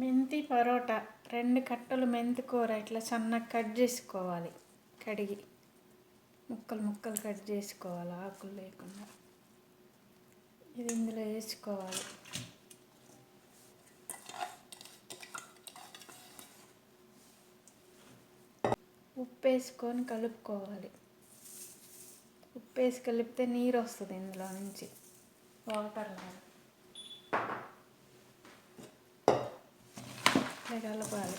మెంతి పరోటా 2 కట్టలు మెంతి కూర ఇట్లా సన్నగా కట్ చేసుకోవాలి. కడిగి ముక్కలు ముక్కలు కట్ చేసుకోవాలి, ఆకులు లేకుండా. ఇది ఇందులో వేసుకోవాలి. ఉప్పు వేసుకొని కలుపుకోవాలి. ఉప్పు వేసి కలిపితే నీరు వస్తుంది ఇందులో నుంచి, వాటర్ లాగా. ఇట్లా కలపాలి.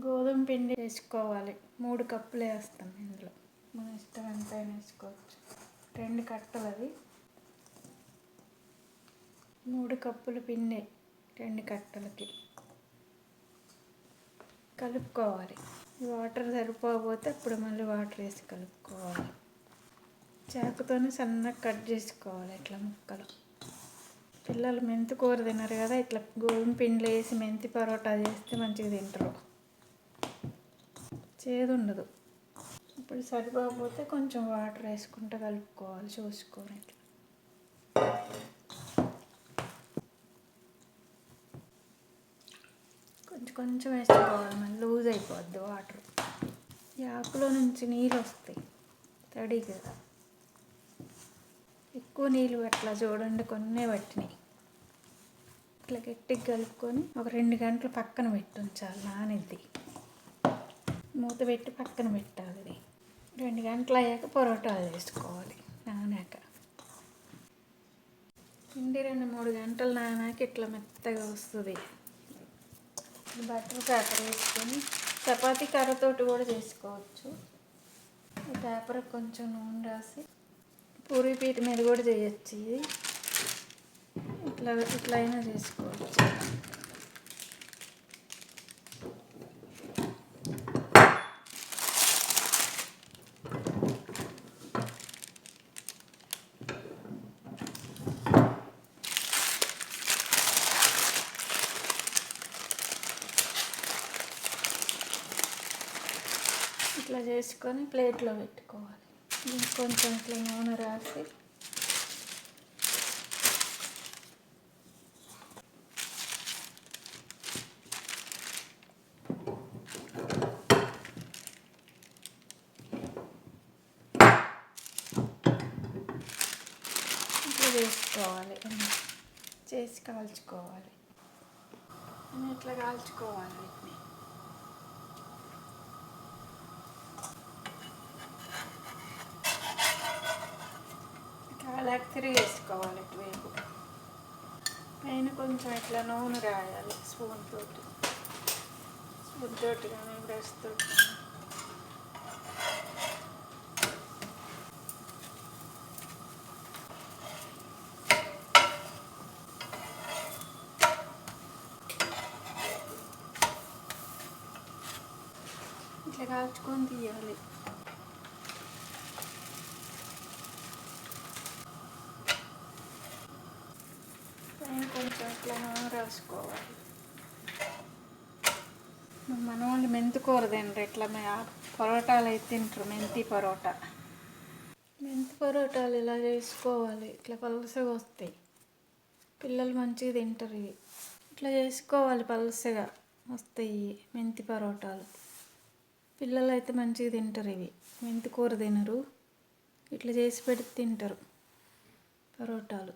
గోధుమ పిండి వేసుకోవాలి. 3 కప్పులు వేస్తాం ఇందులో. మన ఇష్టం ఎంతైనా వేసుకోవచ్చు. 2 కట్టలు అది. 3 కప్పులు పిండి 2 కట్టలకి కలుపుకోవాలి. వాటర్ సరిపోకపోతే అప్పుడు మళ్ళీ వాటర్ వేసి కలుపుకోవాలి. చాకుతోనే సన్నగా కట్ చేసుకోవాలి ఇట్లా ముక్కలు. పిల్లలు మెంతి కూర తినరు కదా, ఇట్లా గోధుమ పిండిలో వేసి మెంతి పరోటా చేస్తే మంచిగా తింటారు. చేదు ఉండదు. ఇప్పుడు సరిపోకపోతే కొంచెం వాటర్ వేసుకుంటూ కలుపుకోవాలి, చూసుకొని. ఇట్లా కొంచెం వేసుకోవాలి, మళ్ళీ లూజ్ అయిపోద్ది వాటర్. ఈ ఆకులో నుంచి నీళ్ళు వస్తాయి, తడి కదా. ఎక్కువ నీళ్ళు పట్ల, చూడండి కొన్నే పట్టినాయి. ఇట్లా గట్టిగా కలుపుకొని ఒక 2 గంటలు పక్కన పెట్టి ఉంచాలి, నానిద్ది. మూత పెట్టి పక్కన పెట్టాలి. 2 గంటలు అయ్యాక పరోటాలు చేసుకోవాలి నానాక. పిండి 2-3 గంటలు నానాక ఇట్లా మెత్తగా వస్తుంది. బటర్ పేపర్ వేసుకొని చపాతీ కర్రతోటి కూడా చేసుకోవచ్చు. ఈ పేపర్ కొంచెం నూనె రాసి పూరీ పీట మీద కూడా చేయొచ్చు. ఇది ఇట్లా అయినా చేసుకోవచ్చు. ఇట్లా చేసుకొని ప్లేట్లో పెట్టుకోవాలి. కొంచెం ఇట్లా నూనె రాసి ఇట్లా చేసుకోవాలి. చేసి కాల్చుకోవాలి. ఇట్లా కాల్చుకోవాలి. వీటిని కాలాక తిరిగి వేసుకోవాలి. ఇటువైపు పైన కొంచెం ఇట్లా నూనె రాయాలి. స్పూన్ తోటి కానీ బ్రష్ తోటి కానీ. ఇట్లా కాల్చుకొని తీయాలి. పైన కొంచెం ఇట్లా నూనె రాసుకోవాలి. మన వాళ్ళు మెంతి కూర తినరు, ఇట్లా పరోటాలు అయితే తింటారు. మెంతి పరోటా. మెంతి పరోటాలు ఇలా చేసుకోవాలి. ఇట్లా పలుసగా వస్తాయి, పిల్లలు మంచిగా తింటారు. ఇవి ఇట్లా చేసుకోవాలి, పలుసగా వస్తాయి మెంతి పరోటాలు. పిల్లలు అయితే మంచిగా తింటారు. ఇవి మెంతి కూర తినరు, ఇట్లా చేసి పెడితే తింటారు పరోటాలు.